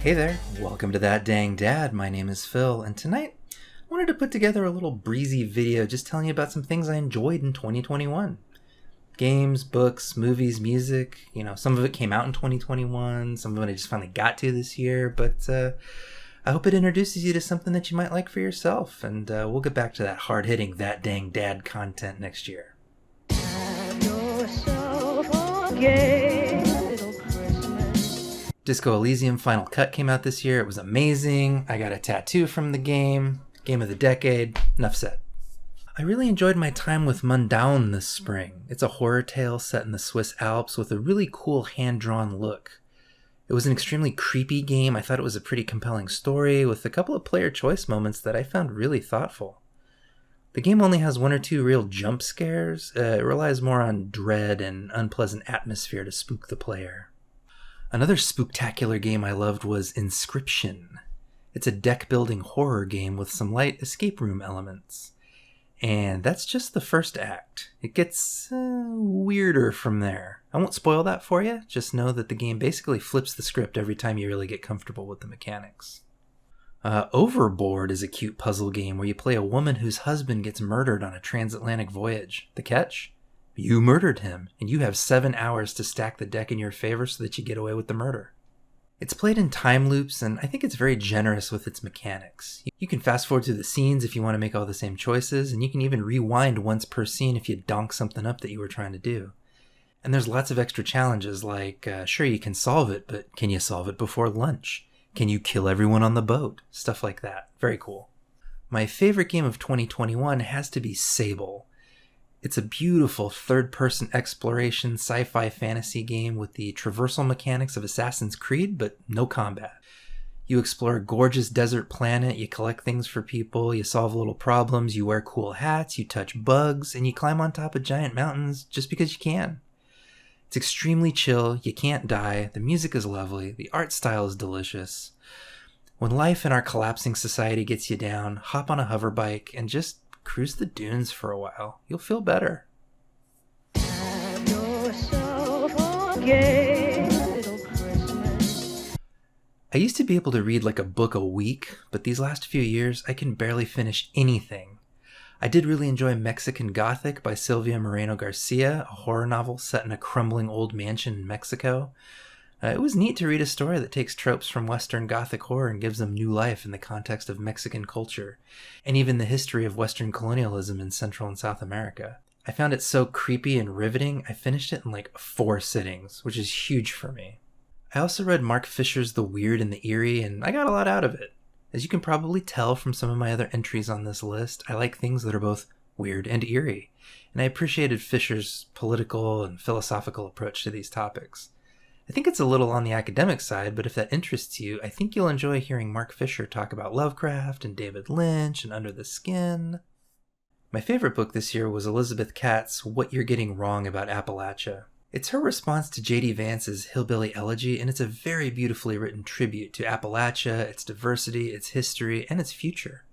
Hey there, welcome to That Dang Dad. My name is Phil, and tonight I wanted to put together a little breezy video just telling you about some things I enjoyed in 2021. Games, books, movies, music, some of it came out in 2021, some of it I just finally got to this year, but I hope it introduces you to something that you might like for yourself, and we'll get back to that hard-hitting That Dang Dad content next year. Have yourself a gay little Christmas. Disco Elysium Final Cut came out this year. It was amazing. I got a tattoo from the game. Game of the decade. Enough said. I really enjoyed my time with Mundaun this spring. It's a horror tale set in the Swiss Alps with a really cool hand-drawn look. It was an extremely creepy game. I thought it was a pretty compelling story with a couple of player choice moments that I found really thoughtful. The game only has one or two real jump scares. It relies more on dread and unpleasant atmosphere to spook the player. Another spooktacular game I loved was Inscryption. It's a deck-building horror game with some light escape room elements. And that's just the first act. It gets weirder from there. I won't spoil that for you, just know that the game basically flips the script every time you really get comfortable with the mechanics. Overboard is a cute puzzle game where you play a woman whose husband gets murdered on a transatlantic voyage. The catch? You murdered him, and you have 7 hours to stack the deck in your favor so that you get away with the murder. It's played in time loops, and I think it's very generous with its mechanics. You can fast forward through the scenes if you want to make all the same choices, and you can even rewind once per scene if you donk something up that you were trying to do. And there's lots of extra challenges like, sure, you can solve it, but can you solve it before lunch? Can you kill everyone on the boat? Stuff like that. Very cool. My favorite game of 2021 has to be Sable. It's a beautiful third-person exploration sci-fi fantasy game with the traversal mechanics of Assassin's Creed, but no combat. You explore a gorgeous desert planet, you collect things for people, you solve little problems, you wear cool hats, you touch bugs, and you climb on top of giant mountains just because you can. It's extremely chill, you can't die, the music is lovely, the art style is delicious. When life in our collapsing society gets you down, hop on a hoverbike and just cruise the dunes for a while. You'll feel better. Have yourself a gay little Christmas. I used to be able to read like a book a week, but these last few years I can barely finish anything. I did really enjoy Mexican Gothic by Silvia Moreno-Garcia, a horror novel set in a crumbling old mansion in Mexico. It was neat to read a story that takes tropes from Western Gothic horror and gives them new life in the context of Mexican culture, and even the history of Western colonialism in Central and South America. I found it so creepy and riveting, I finished it in like 4 sittings, which is huge for me. I also read Mark Fisher's The Weird and the Eerie, and I got a lot out of it. As you can probably tell from some of my other entries on this list, I like things that are both weird and eerie, and I appreciated Fisher's political and philosophical approach to these topics. I think it's a little on the academic side, but if that interests you, I think you'll enjoy hearing Mark Fisher talk about Lovecraft and David Lynch and Under the Skin. My favorite book this year was Elizabeth Catt's What You're Getting Wrong About Appalachia. It's her response to J.D. Vance's Hillbilly Elegy, and it's a very beautifully written tribute to Appalachia, its diversity, its history, and its future.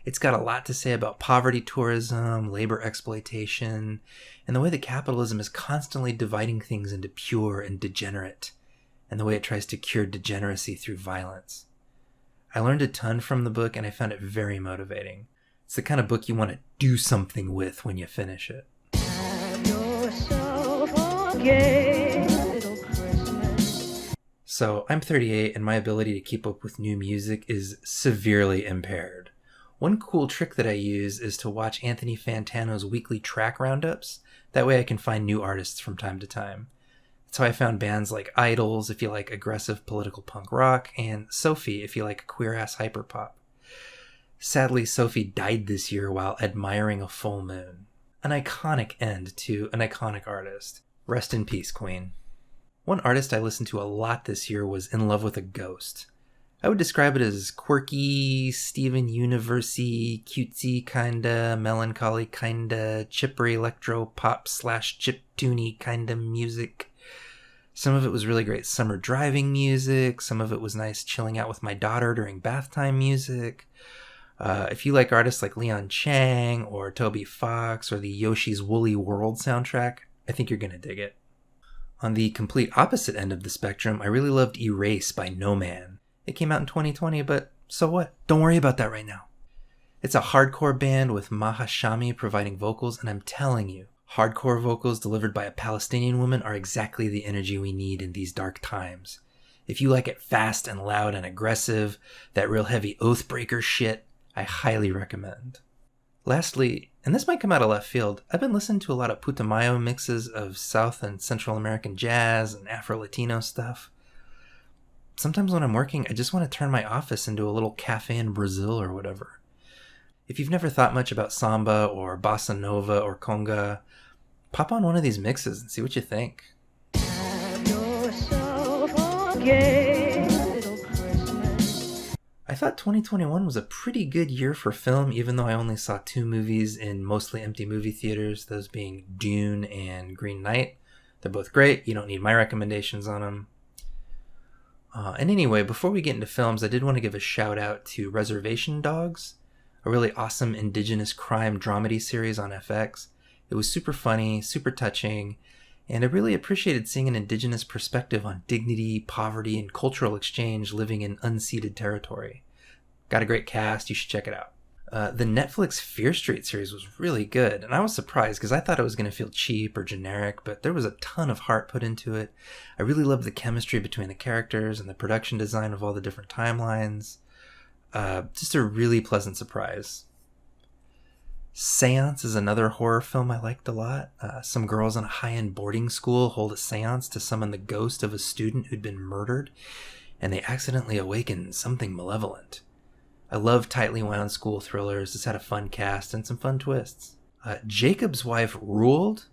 It's got a lot to say about poverty tourism, labor exploitation, and the way that capitalism is constantly dividing things into pure and degenerate, and the way it tries to cure degeneracy through violence. I learned a ton from the book, and I found it very motivating. It's the kind of book you want to do something with when you finish it. Have yourself a gay little Christmas. So, I'm 38, and my ability to keep up with new music is severely impaired. One cool trick that I use is to watch Anthony Fantano's weekly track roundups. That way I can find new artists from time to time. That's how I found bands like Idols, if you like aggressive political punk rock, and SOPHIE, if you like queer-ass hyperpop. Sadly, SOPHIE died this year while admiring a full moon. An iconic end to an iconic artist. Rest in peace, Queen. One artist I listened to a lot this year was In Love with a Ghost. I would describe it as quirky, Steven Universe-y, cutesy kinda, melancholy kinda, chipper electro pop / chiptune kinda music. Some of it was really great summer driving music, some of it was nice chilling out with my daughter during bath time music. If you like artists like Leon Chang or Toby Fox or the Yoshi's Woolly World soundtrack, I think you're gonna dig it. On the complete opposite end of the spectrum, I really loved Erase by No Man. It came out in 2020, but so what? Don't worry about that right now. It's a hardcore band with Maha Shami providing vocals, and I'm telling you, hardcore vocals delivered by a Palestinian woman are exactly the energy we need in these dark times. If you like it fast and loud and aggressive, that real heavy oathbreaker shit, I highly recommend. Lastly, and this might come out of left field, I've been listening to a lot of Putumayo mixes of South and Central American jazz and Afro-Latino stuff. Sometimes when I'm working, I just want to turn my office into a little cafe in Brazil or whatever. If you've never thought much about samba or bossa nova or conga, pop on one of these mixes and see what you think. I thought 2021 was a pretty good year for film, even though I only saw 2 movies in mostly empty movie theaters, those being Dune and Green Knight. They're both great. You don't need my recommendations on them. And anyway, before we get into films, I did want to give a shout out to Reservation Dogs, a really awesome indigenous crime dramedy series on FX. It was super funny, super touching, and I really appreciated seeing an indigenous perspective on dignity, poverty, and cultural exchange living in unceded territory. Got a great cast, you should check it out. The Netflix Fear Street series was really good, and I was surprised because I thought it was going to feel cheap or generic, but there was a ton of heart put into it. I really loved the chemistry between the characters and the production design of all the different timelines. Just a really pleasant surprise. Séance is another horror film I liked a lot. Some girls in a high-end boarding school hold a séance to summon the ghost of a student who'd been murdered, and they accidentally awaken something malevolent. I love tightly wound school thrillers. This had a fun cast and some fun twists. Jakob's Wife ruled.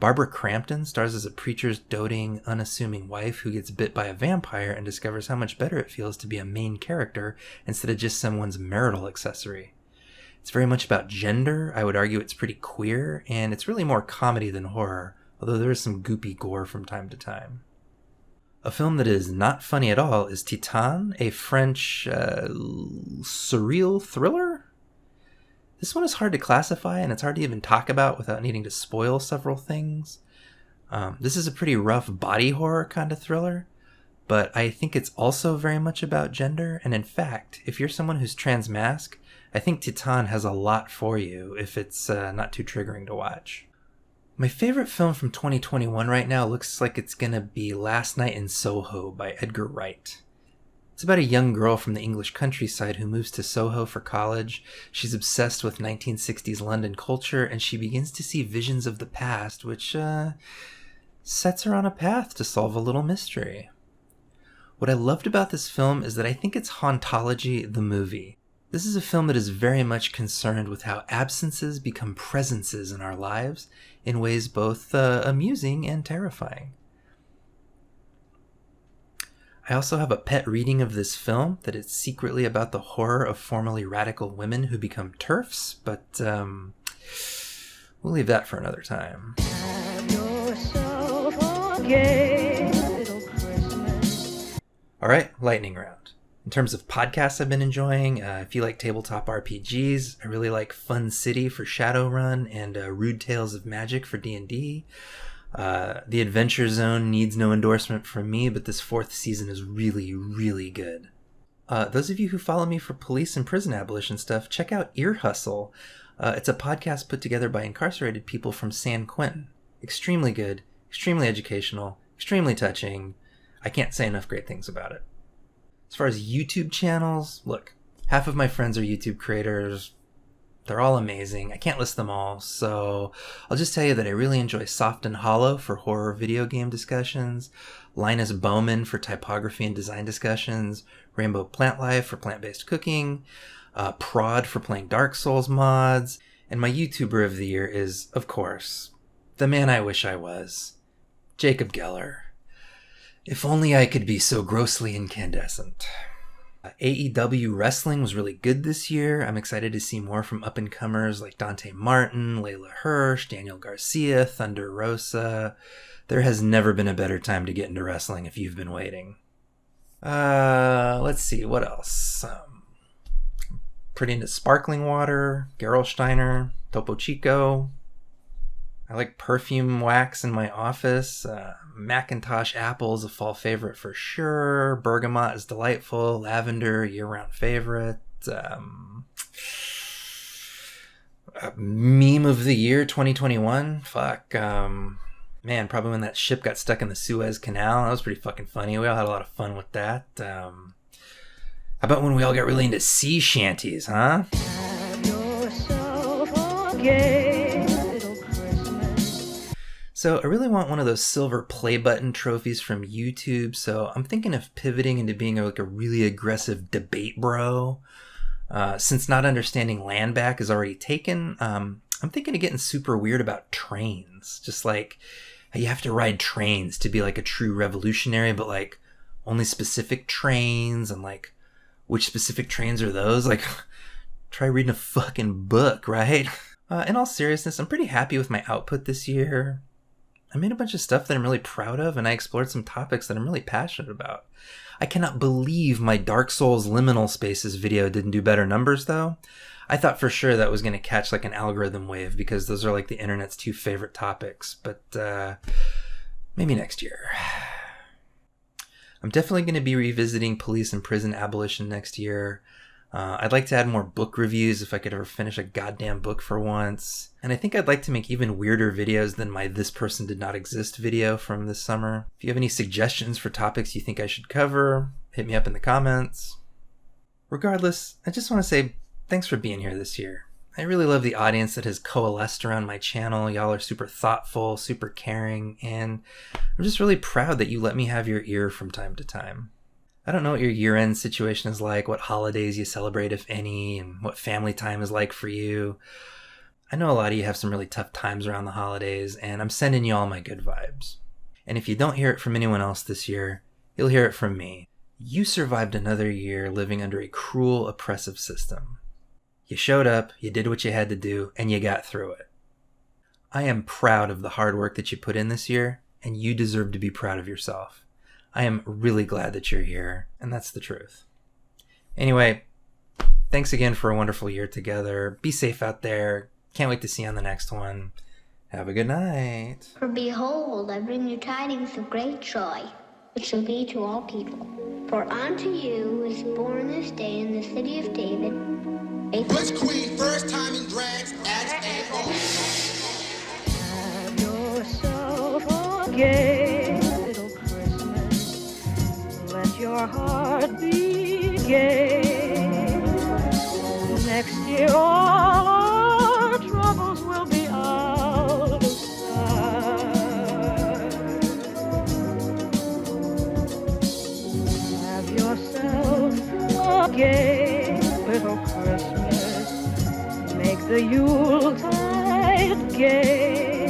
Barbara Crampton stars as a preacher's doting, unassuming wife who gets bit by a vampire and discovers how much better it feels to be a main character instead of just someone's marital accessory. It's very much about gender. I would argue it's pretty queer, and it's really more comedy than horror, although there is some goopy gore from time to time. A film that is not funny at all is Titane, a French surreal thriller. This one is hard to classify, and it's hard to even talk about without needing to spoil several things. This is a pretty rough body horror kind of thriller, but I think it's also very much about gender, and in fact, if you're someone who's transmasc, I think Titane has a lot for you if it's not too triggering to watch. My favorite film from 2021 right now looks like it's gonna be Last Night in Soho by Edgar Wright. It's about a young girl from the English countryside who moves to Soho for college. She's obsessed with 1960s London culture, and she begins to see visions of the past, which sets her on a path to solve a little mystery. What I loved about this film is that I think it's Hauntology the movie. This is a film that is very much concerned with how absences become presences in our lives in ways both amusing and terrifying. I also have a pet reading of this film that it's secretly about the horror of formerly radical women who become TERFs, but we'll leave that for another time. Alright, lightning round. In terms of podcasts I've been enjoying, if you like tabletop RPGs, I really like Fun City for Shadowrun and Rude Tales of Magic for D&D. The Adventure Zone needs no endorsement from me, but this 4th season is really, really good. Those of you who follow me for police and prison abolition stuff, check out Ear Hustle. It's a podcast put together by incarcerated people from San Quentin. Extremely good, extremely educational, extremely touching. I can't say enough great things about it. As far as YouTube channels, look, half of my friends are YouTube creators. They're all amazing. I can't list them all, so I'll just tell you that I really enjoy Soft and Hollow for horror video game discussions, Linus Bowman for typography and design discussions, Rainbow Plant Life for plant-based cooking, Prod for playing Dark Souls mods, and my YouTuber of the year is, of course, the man I wish I was, Jakob Geller. If only I could be so grossly incandescent. AEW wrestling was really good this year. I'm excited to see more from up-and-comers like Dante Martin, Layla Hirsch, Daniel Garcia, Thunder Rosa. There has never been a better time to get into wrestling if you've been waiting. Let's see, what else? Pretty into sparkling water, Gerolsteiner, Topo Chico. I like Perfume Wax in my office. Macintosh Apple is a fall favorite for sure. Bergamot is delightful. Lavender, year-round favorite. Meme of the year 2021. Fuck. Man, probably when that ship got stuck in the Suez Canal. That was pretty fucking funny. We all had a lot of fun with that. How about when we all got really into sea shanties, huh? Have yourself a gay little Christmas. So I really want one of those silver play button trophies from YouTube. So I'm thinking of pivoting into being like a really aggressive debate bro. Since not understanding land back is already taken, I'm thinking of getting super weird about trains. Just like you have to ride trains to be like a true revolutionary, but like only specific trains, and like which specific trains are those? Like try reading a fucking book, right? In all seriousness, I'm pretty happy with my output this year. I made a bunch of stuff that I'm really proud of, and I explored some topics that I'm really passionate about. I cannot believe my Dark Souls Liminal Spaces video didn't do better numbers, though. I thought for sure that was going to catch like an algorithm wave, because those are like the internet's 2 favorite topics, but maybe next year. I'm definitely going to be revisiting police and prison abolition next year. I'd like to add more book reviews if I could ever finish a goddamn book for once. And I think I'd like to make even weirder videos than my This Person Did Not Exist video from this summer. If you have any suggestions for topics you think I should cover, hit me up in the comments. Regardless, I just want to say thanks for being here this year. I really love the audience that has coalesced around my channel. Y'all are super thoughtful, super caring, and I'm just really proud that you let me have your ear from time to time. I don't know what your year-end situation is like, what holidays you celebrate, if any, and what family time is like for you. I know a lot of you have some really tough times around the holidays, and I'm sending you all my good vibes. And if you don't hear it from anyone else this year, you'll hear it from me. You survived another year living under a cruel, oppressive system. You showed up, you did what you had to do, and you got through it. I am proud of the hard work that you put in this year, and you deserve to be proud of yourself. I am really glad that you're here, and that's the truth. Anyway, thanks again for a wonderful year together. Be safe out there. Can't wait to see you on the next one. Have a good night. For behold, I bring you tidings of great joy, which shall be to all people. For unto you is born this day in the city of David Butch Queen, first time in drags at and on. Have yourself a gay little Christmas. Let your heart be gay. Next year all our troubles will be out of sight. Have yourself a gay little Christmas. Make the Yuletide gay.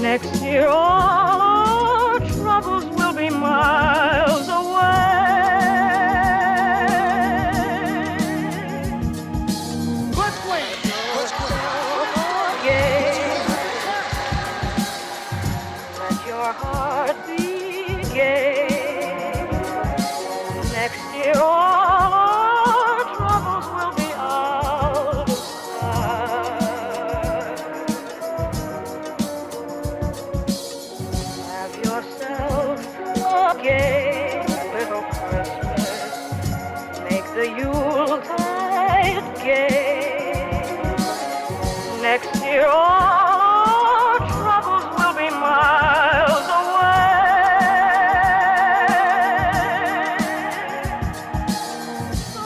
Next year all our troubles will be miles away. Butch Queen, Butch Queen. Gay. Let your heart be gay. Next year all our troubles will be out of sight. Have yourself a gay little Christmas. Make the Yuletide gay. Next year all our troubles will be miles away. So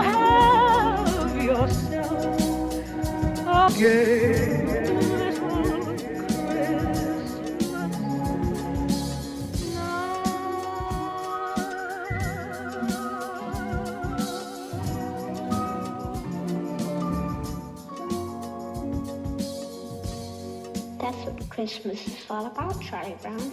have yourself a gay little Christmas now. That's what Christmas is all about, Charlie Brown.